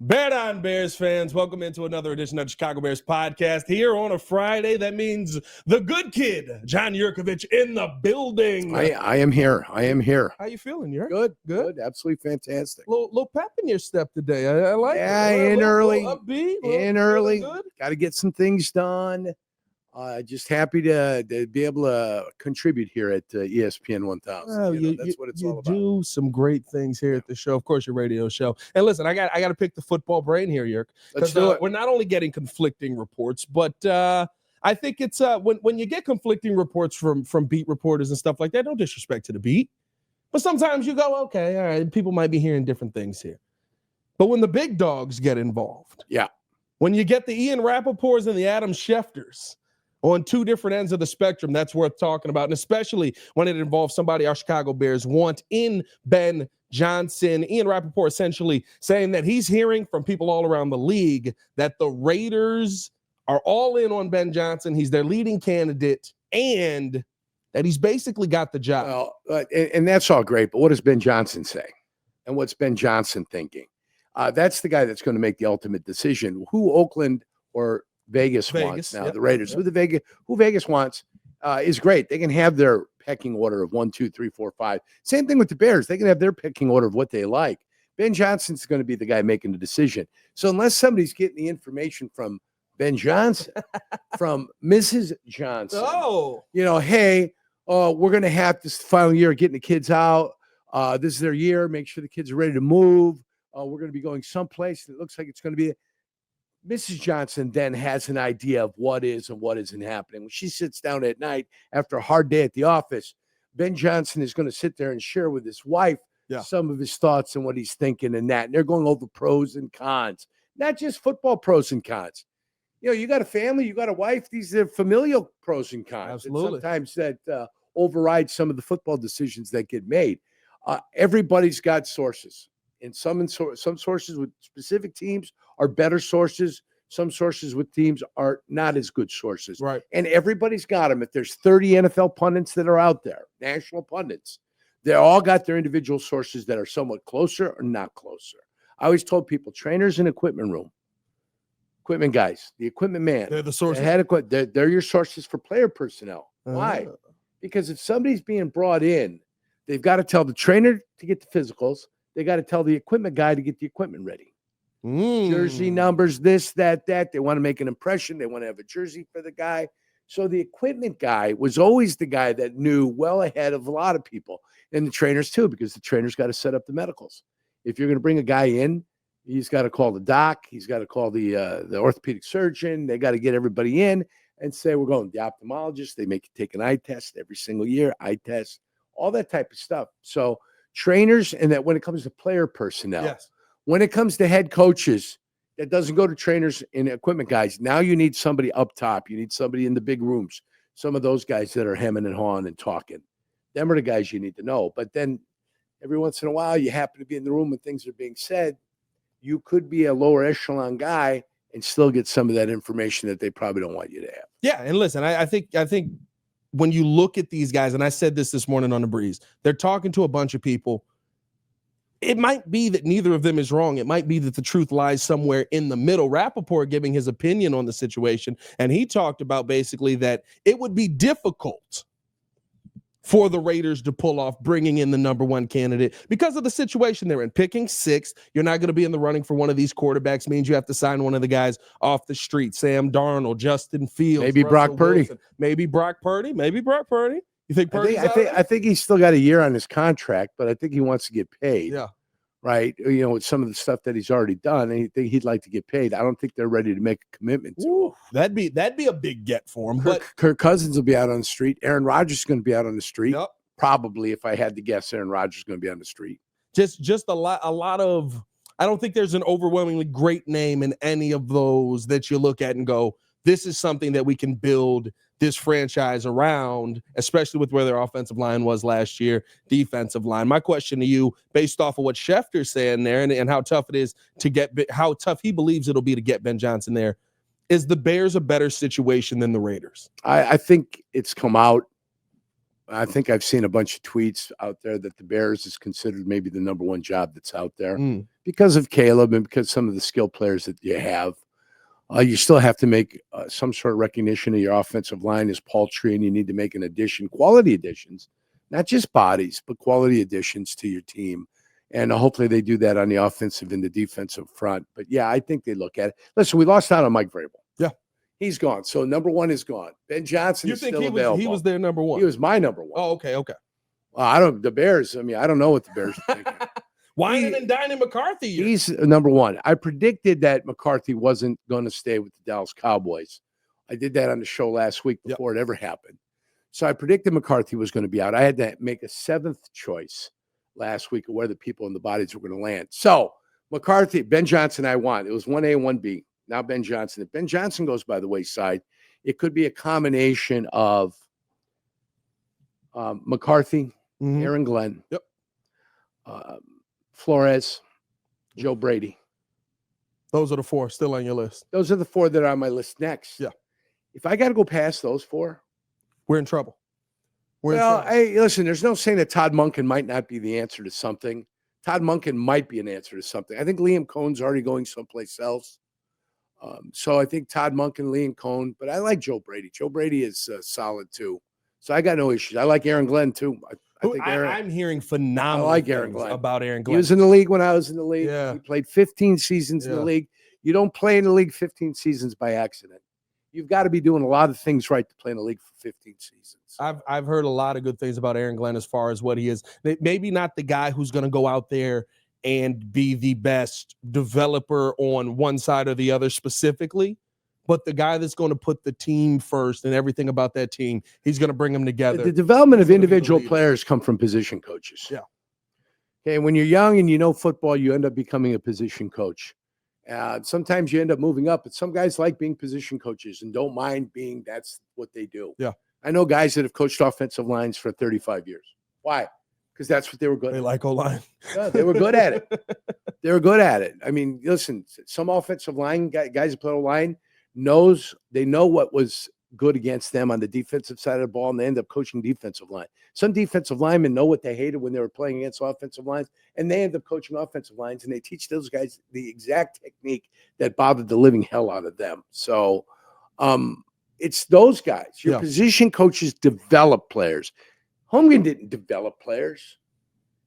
Bear on, Bears fans. Welcome into another edition of the Chicago Bears podcast here on a Friday. That means the good kid, John Yurkovich, in the building. I am here. I am here. How you feeling, Yurk? Good. Absolutely fantastic. Little pep in your step today. I like it. In early. Upbeat. In early. Got to get some things done. Just happy to be able to contribute here at ESPN 1000. That's what it's all about. You do some great things here at the show. Of course, your radio show. And listen, I got to pick the football brain here, Yerk. Let's do it. We're not only getting conflicting reports, but I think it's when you get conflicting reports from beat reporters and stuff like that. No disrespect to the beat, but sometimes you go, okay, all right, people might be hearing different things here. But when the big dogs get involved, when you get the Ian Rapoports and the Adam Schefters on two different ends of the spectrum, that's worth talking about, and especially when it involves somebody our Chicago Bears want in Ben Johnson. Ian Rapoport essentially saying that he's hearing from people all around the league that the Raiders are all in on Ben Johnson. He's their leading candidate, and that he's basically got the job. Well, and that's all great, but what does Ben Johnson say? And what's Ben Johnson thinking? That's the guy that's going to make the ultimate decision. Who Oakland or Vegas wants now, the Raiders. Yep. Who Vegas wants is great. They can have their pecking order of 1, 2, 3, 4, 5. Same thing with the Bears. They can have their pecking order of what they like. Ben Johnson's going to be the guy making the decision. So unless somebody's getting the information from Ben Johnson, from Mrs. Johnson, hey, we're going to have this final year getting the kids out. This is their year. Make sure the kids are ready to move. We're going to be going someplace that looks like it's going to be Mrs. Johnson then has an idea of what is and what isn't happening. When she sits down at night after a hard day at the office, Ben Johnson is going to sit there and share with his wife some of his thoughts and what he's thinking and that. And they're going over pros and cons, not just football pros and cons. You got a family, you got a wife. These are familial pros and cons. Absolutely. And sometimes that overrides some of the football decisions that get made. Everybody's got sources. And some sources with specific teams are better sources. Some sources with teams are not as good sources. Right. And everybody's got them. If there's 30 NFL pundits that are out there, national pundits, they all got their individual sources that are somewhat closer or not closer. I always told people, trainers in equipment room, equipment guys, the equipment man. They're the sources. They're your sources for player personnel. Why? Because if somebody's being brought in, they've got to tell the trainer to get the physicals. They got to tell the equipment guy to get the equipment ready. Jersey numbers, this, that. They want to make an impression. They want to have a jersey for the guy. So the equipment guy was always the guy that knew well ahead of a lot of people, and the trainers too, because the trainers got to set up the medicals. If you're going to bring a guy in, he's got to call the doc. He's got to call the orthopedic surgeon. They got to get everybody in and say, we're going to the ophthalmologist. They make you take an eye test every single year, eye test, all that type of stuff. So trainers, and that when it comes to player personnel, when it comes to head coaches, that doesn't go to trainers and equipment guys. Now you need somebody up top. You need somebody in the big rooms. Some of those guys that are hemming and hawing and talking. Them are the guys you need to know. But then every once in a while, you happen to be in the room when things are being said. You could be a lower echelon guy and still get some of that information that they probably don't want you to have. Yeah, and listen, I think when you look at these guys, and I said this morning on the breeze, they're talking to a bunch of people. It might be that neither of them is wrong. It might be that the truth lies somewhere in the middle. Rapoport giving his opinion on the situation, and he talked about basically that it would be difficult for the Raiders to pull off bringing in the number one candidate because of the situation they're in. Picking 6, you're not going to be in the running for one of these quarterbacks, means you have to sign one of the guys off the street. Sam Darnold, Justin Fields, maybe Brock Purdy. Wilson, maybe Brock Purdy. You think Purdy's I think he's still got a year on his contract, but I think he wants to get paid. Yeah. Right. With some of the stuff that he's already done, and he'd like to get paid. I don't think they're ready to make a commitment to him. That'd be a big get for him. Kirk Cousins will be out on the street. Aaron Rodgers is going to be out on the street. Yep. Probably, if I had to guess, Aaron Rodgers is going to be on the street. Just a lot of. I don't think there's an overwhelmingly great name in any of those that you look at and go, this is something that we can build this franchise around, especially with where their offensive line was last year, defensive line. My question to you, based off of what Schefter's saying there and how tough it is to get, how tough he believes it'll be to get Ben Johnson there, is the Bears a better situation than the Raiders? I think it's come out. I think I've seen a bunch of tweets out there that the Bears is considered maybe the number one job that's out there. because of Caleb and because some of the skill players that you have. You still have to make some sort of recognition of your offensive line is paltry, and you need to make an addition, quality additions, not just bodies, but quality additions to your team. And hopefully they do that on the offensive and the defensive front. But, yeah, I think they look at it. Listen, we lost out on Mike Vrabel. Yeah. He's gone. So number one is gone. Ben Johnson is still available. He was their number one? He was my number one. Oh, okay. The Bears, I don't know what the Bears are thinking. Whining and dining McCarthy. He's number one. I predicted that McCarthy wasn't going to stay with the Dallas Cowboys. I did that on the show last week before it ever happened. So I predicted McCarthy was going to be out. I had to make a seventh choice last week of where the people in the bodies were going to land. So McCarthy, Ben Johnson, I want. It was 1A and 1B. Now Ben Johnson. If Ben Johnson goes by the wayside, it could be a combination of McCarthy, Aaron Glenn, Flores, Joe Brady. Those are the four still on your list. Those are the four that are on my list next. Yeah. If I got to go past those four, we're in trouble. Hey, listen, there's no saying that Todd Monken might not be the answer to something. Todd Monken might be an answer to something. I think Liam Cohn's already going someplace else. So I think Todd Monken, Liam Cohn, but I like Joe Brady. Joe Brady is solid too. So I got no issues. I like Aaron Glenn too. I'm hearing phenomenal things about Aaron Glenn. He was in the league when I was in the league. Yeah. He played 15 seasons in the league. You don't play in the league 15 seasons by accident. You've got to be doing a lot of things right to play in the league for 15 seasons. I've heard a lot of good things about Aaron Glenn as far as what he is. Maybe not the guy who's going to go out there and be the best developer on one side or the other specifically, but the guy that's going to put the team first and everything about that team, he's going to bring them together. The development of individual players come from position coaches. Yeah. Okay, when you're young and you know football, you end up becoming a position coach. Sometimes you end up moving up, but some guys like being position coaches and don't mind being that's what they do. Yeah. I know guys that have coached offensive lines for 35 years. Why? Because that's what they were good at. They like O-line. Yeah, they were good at it. They were good at it. Listen, some offensive line guys who play O-line they know what was good against them on the defensive side of the ball, and they end up coaching defensive line. Some defensive linemen know what they hated when they were playing against offensive lines, and they end up coaching offensive lines, and they teach those guys the exact technique that bothered the living hell out of them. So it's those guys. Your position coaches develop players. Holmgren didn't develop players.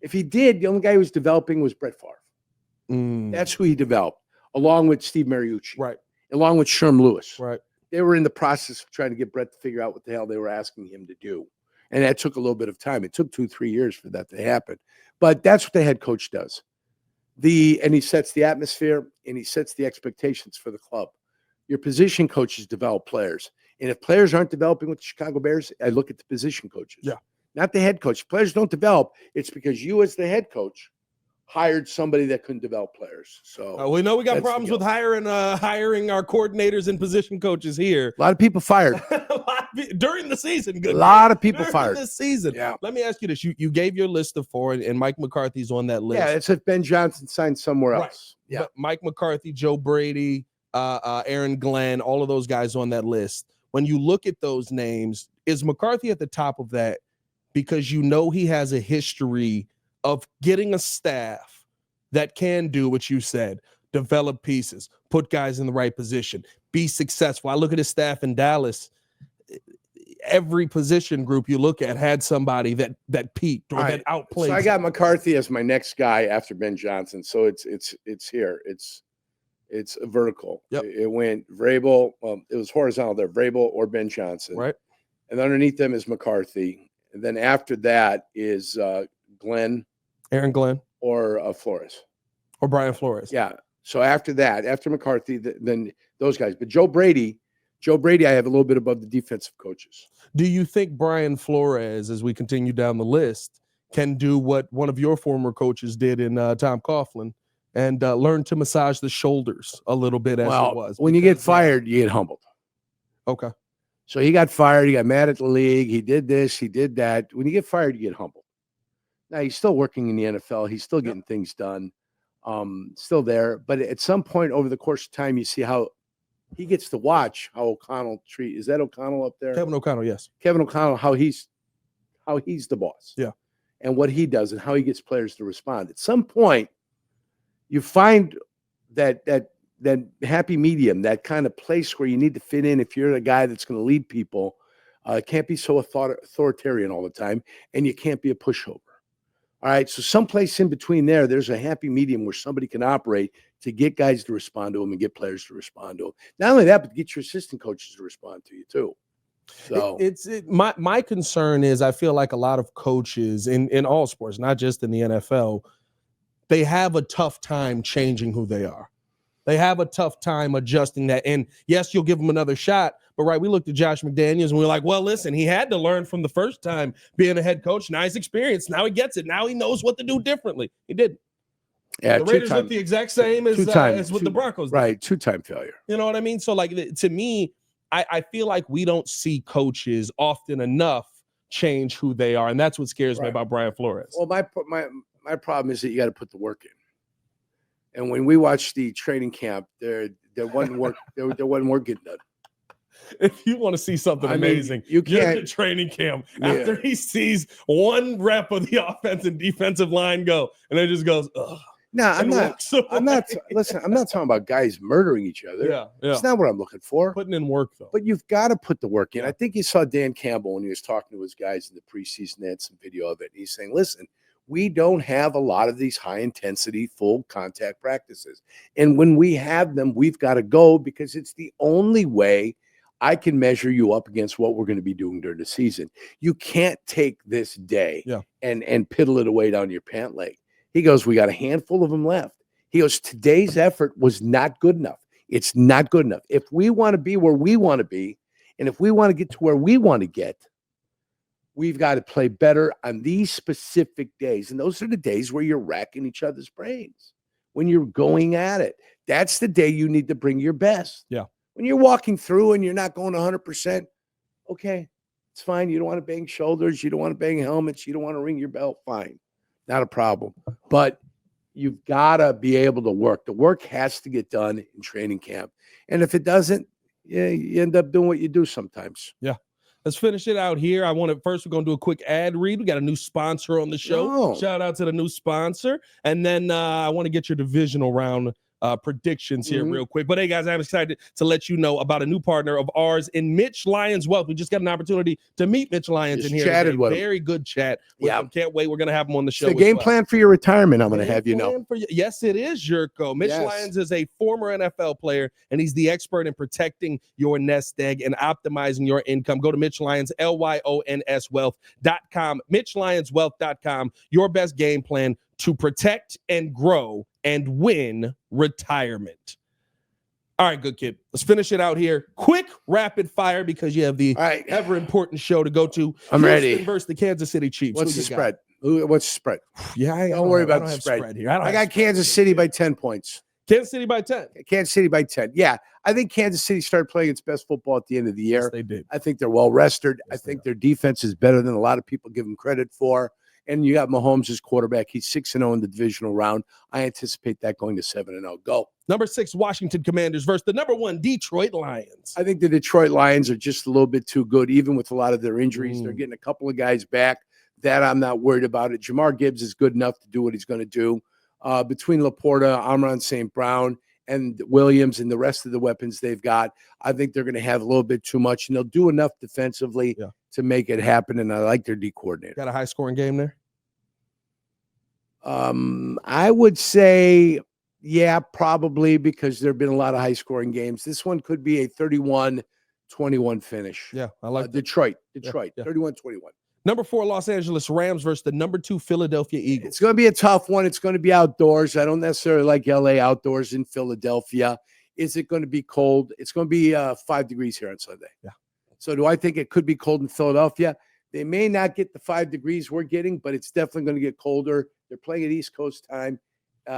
If he did, the only guy who was developing was Brett Favre. That's who he developed, along with Steve Mariucci. Right. Along with Sherm Lewis. Right. They were in the process of trying to get Brett to figure out what the hell they were asking him to do. And that took a little bit of time. It took 2-3 years for that to happen. But that's what the head coach does. And he sets the atmosphere and he sets the expectations for the club. Your position coaches develop players. And if players aren't developing with the Chicago Bears, I look at the position coaches. Yeah. Not the head coach. Players don't develop. It's because you as the head coach hired somebody that couldn't develop players. So we know we got problems with hiring our coordinators and position coaches here. A lot of people fired during the season. A lot of people fired this season. Yeah. Let me ask you this: you gave your list of four, and Mike McCarthy's on that list. Yeah, it's if Ben Johnson signed somewhere else. Yeah, but Mike McCarthy, Joe Brady, Aaron Glenn, all of those guys on that list. When you look at those names, is McCarthy at the top of that because he has a history of getting a staff that can do what you said, develop pieces, put guys in the right position, be successful. I look at his staff in Dallas. Every position group you look at had somebody that peaked or that outplayed. So I got McCarthy as my next guy after Ben Johnson. So it's here. It's a vertical. Yep. It went Vrabel. It was horizontal there, Vrabel or Ben Johnson. Right. And underneath them is McCarthy. And then after that is Aaron Glenn or Flores or Brian Flores. Yeah. So after that, after McCarthy, then those guys. But Joe Brady, I have a little bit above the defensive coaches. Do you think Brian Flores, as we continue down the list, can do what one of your former coaches did in Tom Coughlin and learn to massage the shoulders a little bit as it was? When you get fired, you get humbled. Okay. So he got fired. He got mad at the league. He did this. He did that. When you get fired, you get humbled. Now, he's still working in the NFL. He's still getting things done. Still there. But at some point over the course of time, you see how he gets to watch how O'Connell is that O'Connell up there? Kevin O'Connell, yes. Kevin O'Connell, how he's the boss. Yeah. And what he does and how he gets players to respond. At some point, you find that happy medium, that kind of place where you need to fit in if you're the guy that's going to lead people. Can't be so authoritarian all the time, and you can't be a pushover. All right, so someplace in between there's a happy medium where somebody can operate to get guys to respond to them and get players to respond to them. Not only that, but get your assistant coaches to respond to you too. So my concern is I feel like a lot of coaches in all sports, not just in the NFL, they have a tough time changing who they are. They have a tough time adjusting that. And yes, you'll give them another shot. But right, we looked at Josh McDaniels and we were like, well, listen, he had to learn from the first time being a head coach. Now he's experienced. Now he gets it. Now he knows what to do differently. He didn't. Yeah, the Raiders look the exact same as what the Broncos did. Right, two-time failure. You know what I mean? So, like, to me, I feel like we don't see coaches often enough change who they are. And that's what scares me about Brian Flores. Well, my problem is that you got to put the work in. And when we watched the training camp, there wasn't work. there wasn't work getting done. If you want to see something amazing, you can't. Get to training camp after he sees one rep of the offense and defensive line go, and then just goes, ugh. No, I'm not. Listen, I'm not talking about guys murdering each other. Yeah. It's not what I'm looking for. Putting in work, though. But you've got to put the work in. I think you saw Dan Campbell when he was talking to his guys in the preseason. They had some video of it. He's saying, listen, we don't have a lot of these high-intensity, full contact practices. And when we have them, we've got to go because it's the only way I can measure you up against what we're going to be doing during the season. You can't take this day and piddle it away down your pant leg. He goes, we got a handful of them left. He goes, today's effort was not good enough. It's not good enough. If we want to be where we want to be, and if we want to get to where we want to get, we've got to play better on these specific days. And those are the days where you're racking each other's brains, when you're going at it. That's the day you need to bring your best. Yeah. When you're walking through and you're not going 100%, okay, it's fine. You don't want to bang shoulders. You don't want to bang helmets. You don't want to ring your bell. Fine. Not a problem. But you've got to be able to work. The work has to get done in training camp. And if it doesn't, you end up doing what you do sometimes. Yeah. Let's finish it out here. We're going to do a quick ad read. We got a new sponsor on the show. Shout out to the new sponsor. And then I want to get your divisional round predictions here real quick. But hey, guys, I'm excited to let you know about a new partner of ours in Mitch Lyons Wealth. We just got an opportunity to meet Mitch Lyons in here. Chatted with him. Very good chat with him. Can't wait. We're going to have him on the show. It's the game plan for your retirement, I'm going to have you know. Yes, it is, Jurko. Mitch Lyons is a former NFL player, and he's the expert in protecting your nest egg and optimizing your income. Go to Mitch Lyons, LYONS Wealth.com, MitchLyonsWealth.com. Your best game plan to protect and grow and win retirement. All right, good kid. Let's finish it out here. Quick, rapid fire, because you have the ever important show to go to. I'm ready. Versus the Kansas City Chiefs. What's the spread? What's the spread? Yeah, don't worry about the spread here. I got Kansas City by 10 points. Kansas City by 10. Kansas City by 10. Yeah, I think Kansas City started playing its best football at the end of the year. Yes, they did. I think they're well rested. I think their defense is better than a lot of people give them credit for. And you got Mahomes as quarterback. He's 6-0 in the divisional round. I anticipate that going to 7-0. Go. Number 6, Washington Commanders versus the number 1, Detroit Lions. I think the Detroit Lions are just a little bit too good, even with a lot of their injuries. They're getting a couple of guys back. That I'm not worried about it. Jamar Gibbs is good enough to do what he's going to do. Between Laporta, Amon St. Brown, and Williams and the rest of the weapons they've got, I think they're going to have a little bit too much, and they'll do enough defensively to make it happen. And I like their D coordinator. Got a high scoring game there? I would say, yeah, probably, because there have been a lot of high scoring games. This one could be a 31-21 finish. Yeah, I like Detroit, 31-21. Number 4, Los Angeles Rams versus the number 2, Philadelphia Eagles. It's going to be a tough one. It's going to be outdoors. I don't necessarily like LA outdoors in Philadelphia. Is it going to be cold? It's going to be 5 degrees here on Sunday. Yeah. So do I think it could be cold in Philadelphia? They may not get the 5 degrees we're getting, but it's definitely going to get colder. They're playing at East Coast time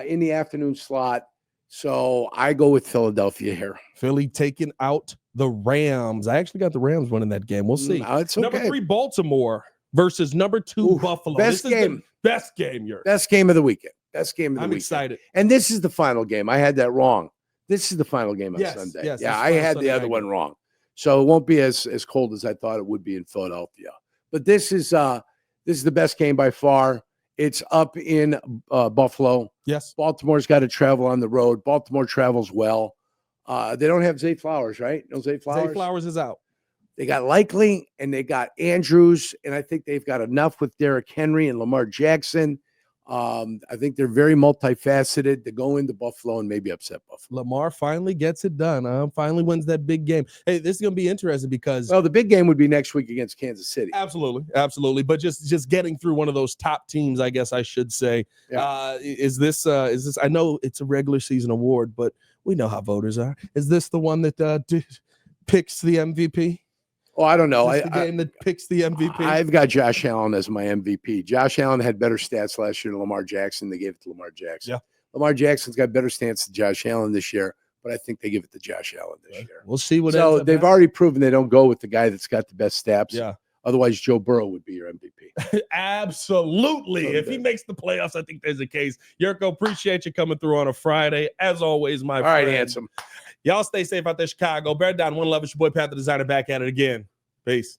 in the afternoon slot. So I go with Philadelphia here. Philly taking out the Rams. I actually got the Rams winning that game. We'll see. It's okay. Number 3, Baltimore versus number 2, Buffalo. Best game. Best game, Yuri. Best game of the weekend. Best game of the weekend. I'm excited. And this is the final game. I had that wrong. This is the final game on Sunday. Yes, yeah, I had the other one wrong. So it won't be as cold as I thought it would be in Philadelphia. But this is the best game by far. It's up in Buffalo. Yes. Baltimore's got to travel on the road. Baltimore travels well. They don't have Zay Flowers, right? No Zay Flowers. Zay Flowers is out. They got Likely and they got Andrews, and I think they've got enough with Derrick Henry and Lamar Jackson. I think they're very multifaceted to go into Buffalo and maybe upset Buffalo. Lamar finally gets it done. Finally wins that big game. Hey, this is going to be interesting because the big game would be next week against Kansas City. Absolutely. But just getting through one of those top teams, I guess I should say. Yeah. Is this? I know it's a regular season award, but we know how voters are. Is this the one that picks the MVP? Oh, I don't know. Is this the game that picks the MVP? I've got Josh Allen as my MVP. Josh Allen had better stats last year than Lamar Jackson. They gave it to Lamar Jackson. Yeah. Lamar Jackson's got better stats than Josh Allen this year, but I think they give it to Josh Allen this year. We'll see what. So they've already proven they don't go with the guy that's got the best stats. Yeah. Otherwise, Joe Burrow would be your MVP. Absolutely. If he makes the playoffs, I think there's a case. Yurko, appreciate you coming through on a Friday. As always, my friend. All right, handsome. Y'all stay safe out there, Chicago. Bear down. One love. It's your boy Panther Designer back at it again. Peace.